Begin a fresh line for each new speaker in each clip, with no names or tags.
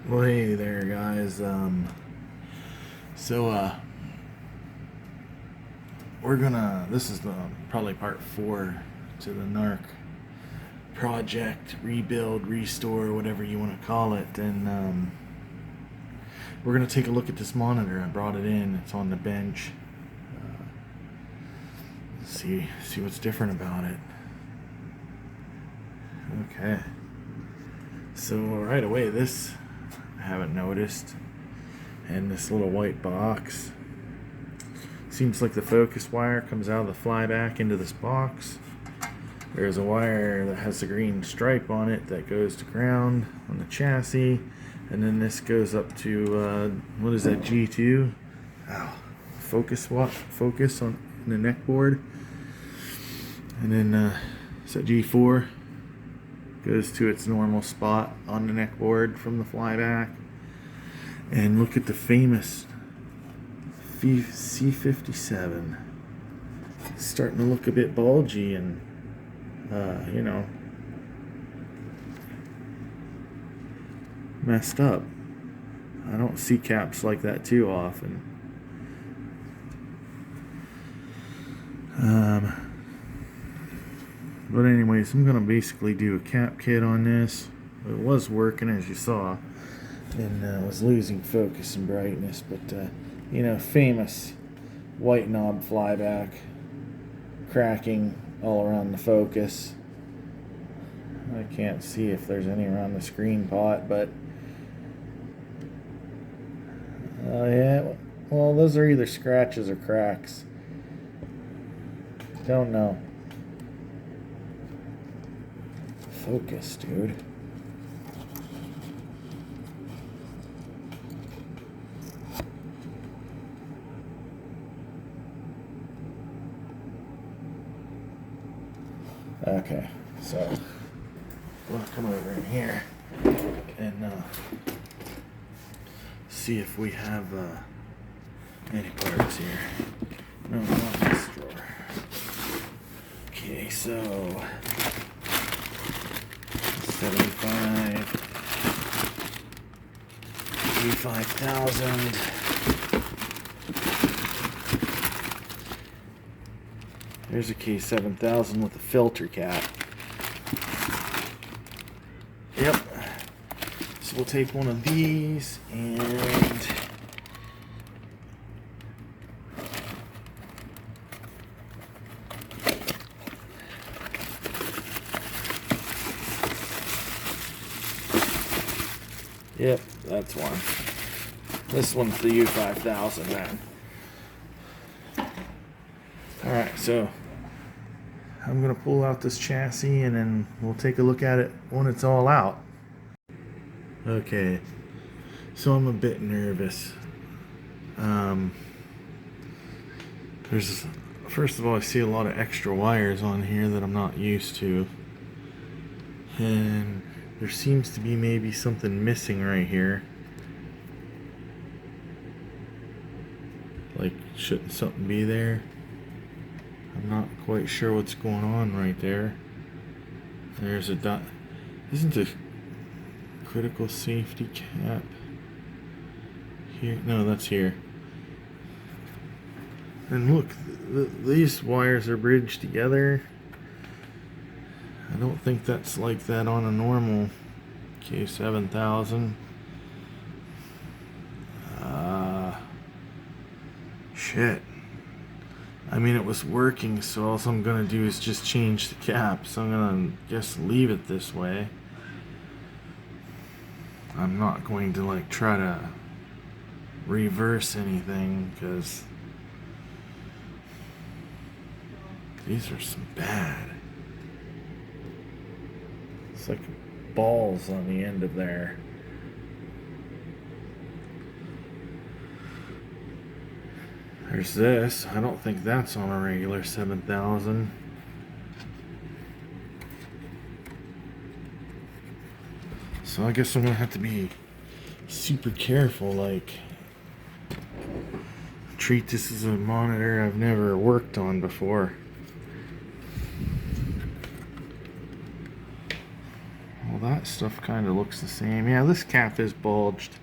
Well, hey there, guys. So, this is probably part 4 to the Narc project, rebuild, restore, whatever you want to call it. And, we're gonna take a look at this monitor. I brought it in, it's on the bench. See what's different about it. Okay. So, right away, this I haven't noticed. And this little white box. Seems like the focus wire comes out of the flyback into this box. There's a wire that has a green stripe on it that goes to ground on the chassis. And then this goes up to, what is that, G2? Ow. Focus on the neck board. And then, so G4 goes to its normal spot on the neck board from the flyback. And look at the famous C57. It's starting to look a bit bulgy and, messed up. I don't see caps like that too often. But anyways, I'm gonna basically do a cap kit on this. It was working, as you saw, and was losing focus and brightness, but famous white knob flyback, cracking all around the focus. I can't see if there's any around the screen pot, but yeah, well, those are either scratches or cracks. Don't know. Focus, dude. Okay, so we'll come over in here and see if we have any parts here. No, not this drawer. Okay, so 75, 85,000. There's a K7000 with a filter cap. Yep. So we'll take one of these and yep, that's one. This one's the U5000 then. Alright, so I'm going to pull out this chassis and then we'll take a look at it when it's all out. Okay, so I'm a bit nervous. First of all, I see a lot of extra wires on here that I'm not used to. And there seems to be maybe something missing right here. Like, shouldn't something be there? I'm not quite sure what's going on right there. There's a dot. Isn't a critical safety cap here? No, that's here. And look, these wires are bridged together. I don't think that's like that on a normal K7000. Shit. I mean, it was working, so all I'm gonna do is just change the cap. So I'm gonna just leave it this way. I'm not going to like try to reverse anything because these are some bad. It's like balls on the end of there. There's this. I don't think that's on a regular 7000. So I guess I'm gonna have to be super careful, like treat this as a monitor I've never worked on before. Well, that that stuff kind of looks the same. Yeah, this cap is bulged.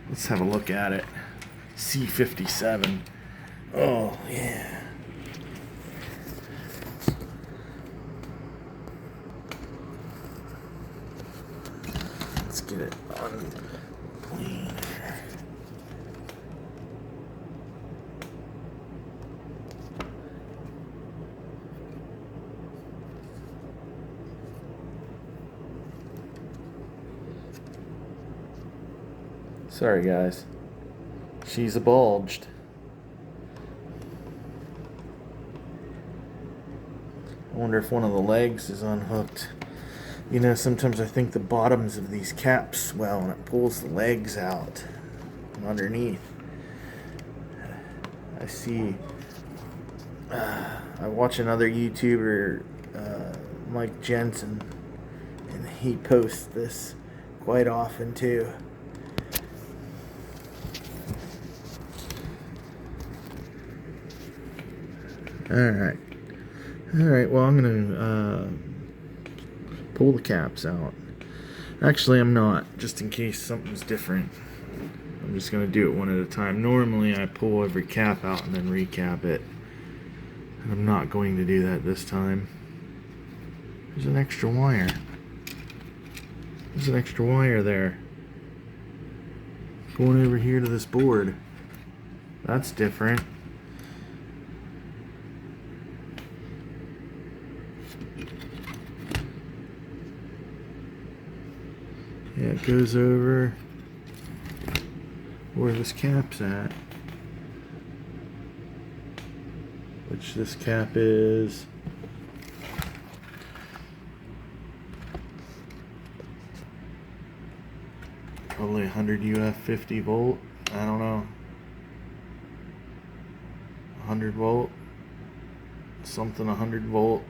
Let's have a look at it. C57. Oh, yeah. Let's get it on clean. Sorry, guys. She's bulged. I wonder if one of the legs is unhooked. You know, sometimes I think the bottoms of these caps swell and it pulls the legs out from underneath. I see. I watch another YouTuber, Mike Jensen, and he posts this quite often too. Alright, well, I'm going to pull the caps out. Actually, I'm not, just in case something's different. I'm just going to do it one at a time. Normally, I pull every cap out and then recap it. And I'm not going to do that this time. There's an extra wire. There's an extra wire there. Going over here to this board. That's different. Yeah, it goes over where this cap's at. Which this cap is probably 100 UF 50 volt. I don't know. 100 volt. Something 100 volt.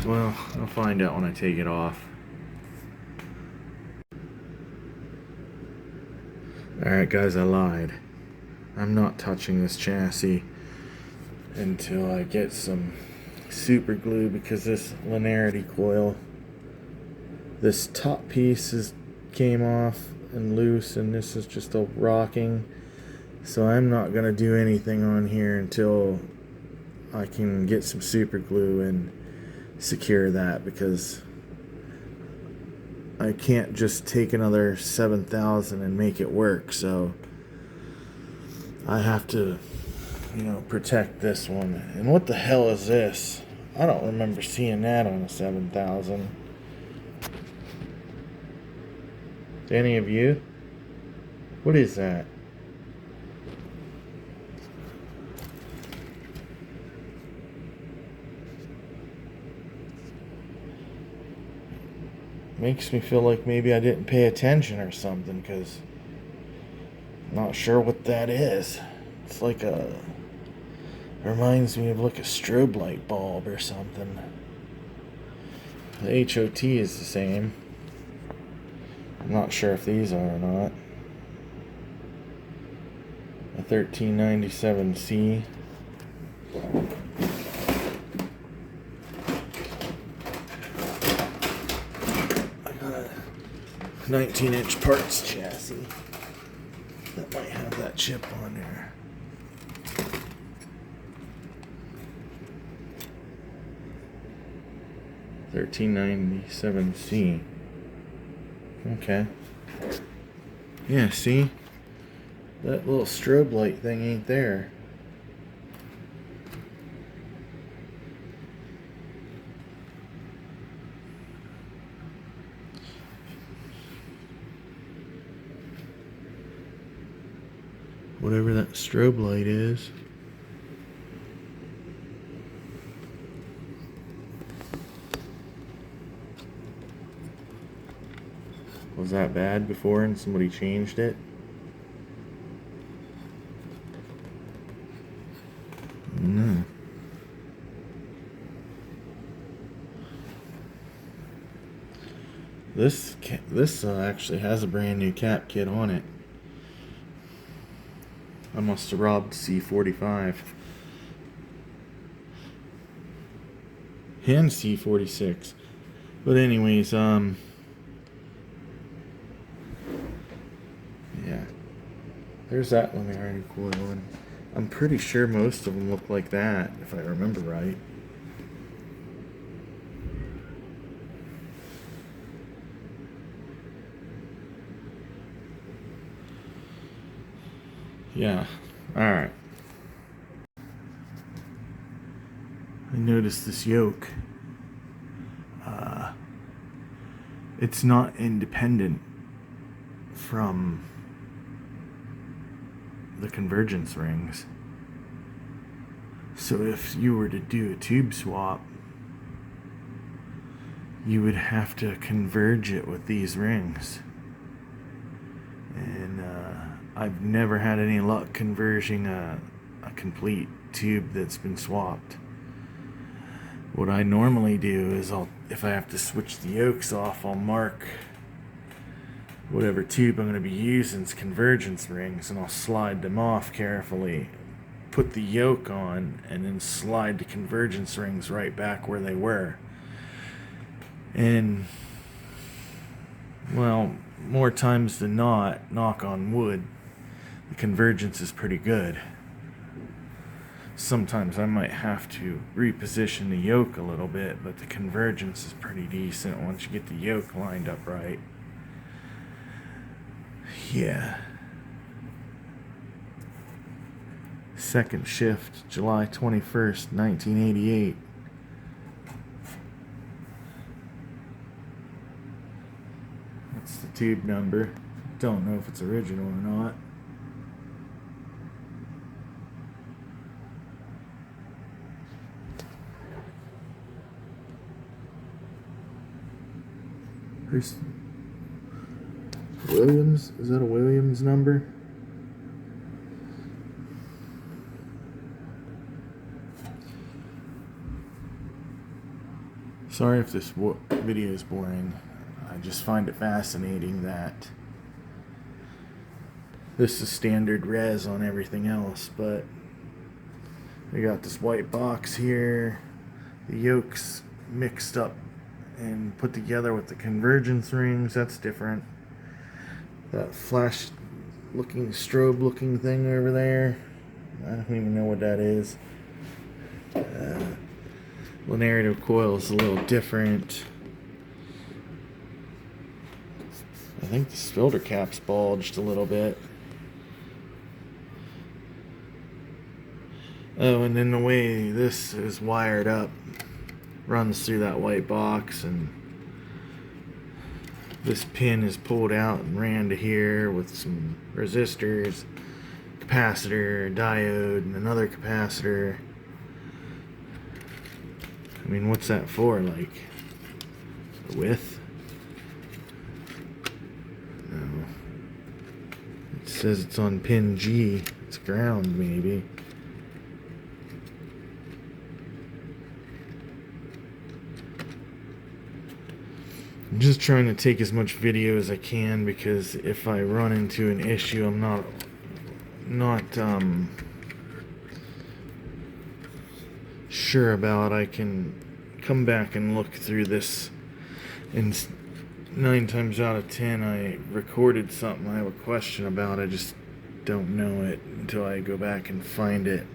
Well, I'll find out when I take it off. Alright guys, I lied. I'm not touching this chassis until I get some super glue, because this linearity coil, this top piece came off and loose, and this is just a rocking. So I'm not going to do anything on here until I can get some super glue and secure that, because I can't just take another 7,000 and make it work. So I have to, you know, protect this one. And what the hell is this? I don't remember seeing that on a 7,000. To any of you? What is that? Makes me feel like maybe I didn't pay attention or something, because I'm not sure what that is. It's like reminds me of like a strobe light bulb or something. The HOT is the same. I'm not sure if these are or not. A 1397C. I got a 19-inch parts chassis that might have that chip on there. $13.97C. Okay. Yeah, see? That little strobe light thing ain't there. Whatever that strobe light is. Was that bad before and somebody changed it? No. This actually has a brand new cap kit on it. I must have robbed C45 and C46. But anyways, yeah. There's that linearity coil, and I'm pretty sure most of them look like that, if I remember right. Yeah. Alright. I noticed this yoke. It's not independent from the convergence rings. So if you were to do a tube swap, you would have to converge it with these rings. And I've never had any luck converging a complete tube that's been swapped. What I normally do is if I have to switch the yokes off, I'll mark whatever tube I'm going to be using's convergence rings, and I'll slide them off carefully, put the yoke on, and then slide the convergence rings right back where they were. And, well, more times than not, knock on wood, the convergence is pretty good. Sometimes I might have to reposition the yoke a little bit, but the convergence is pretty decent once you get the yoke lined up right. Yeah. Second shift, July 21st, 1988. That's the tube number. Don't know if it's original or not. There's Williams. Is that a Williams number? Sorry if this video is boring. I just find it fascinating that this is standard res on everything else, but we got this white box here, the yokes mixed up and put together with the convergence rings. That's different. That flash looking, strobe looking thing over there, I don't even know what that is. Linearity coil is a little different. I think the filter cap's bulged a little bit. Oh, and then the way this is wired up runs through that white box, and this pin is pulled out and ran to here with some resistors, capacitor, diode, and another capacitor. I mean, what's that for? Like, the width? No. It says it's on pin G. It's ground, maybe. I'm just trying to take as much video as I can, because if I run into an issue I'm not sure about, I can come back and look through this, and 9 times out of 10 I recorded something I have a question about. I just don't know it until I go back and find it.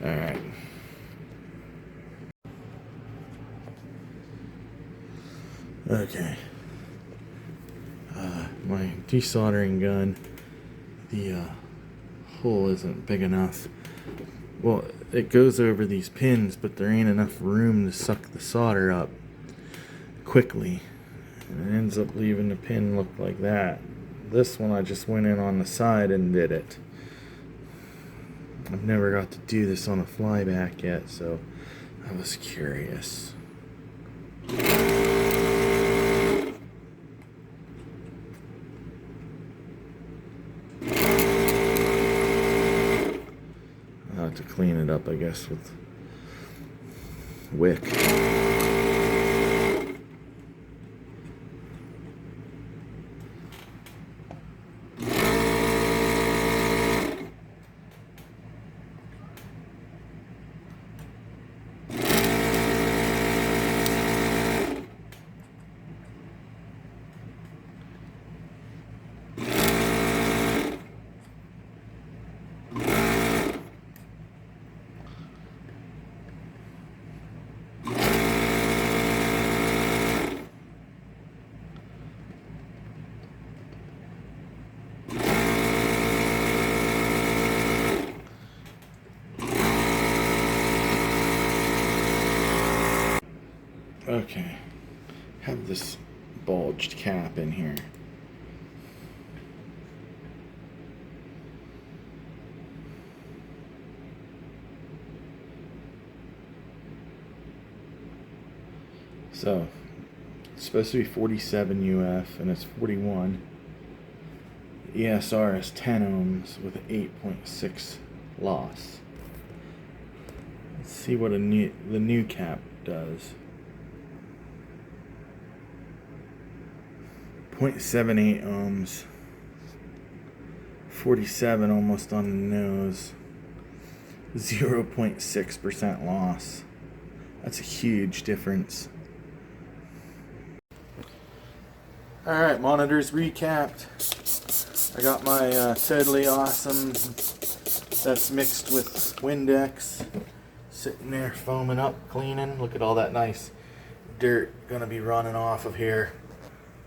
Alright. Okay. My desoldering gun, the hole isn't big enough. Well, it goes over these pins, but there ain't enough room to suck the solder up quickly. And it ends up leaving the pin look like that. This one I just went in on the side and did it. I've never got to do this on a flyback yet, so I was curious. I'll have to clean it up, I guess, with wick. Okay. Have this bulged cap in here. So, it's supposed to be 47 UF and it's 41. ESR is 10 ohms with 8.6 loss. Let's see what the new cap does. 0.78 ohms. 47 almost on the nose. 0.6% loss. That's a huge difference. Alright, monitors recapped. I got my Totally Awesome that's mixed with Windex sitting there foaming up, cleaning. Look at all that nice dirt gonna be running off of here.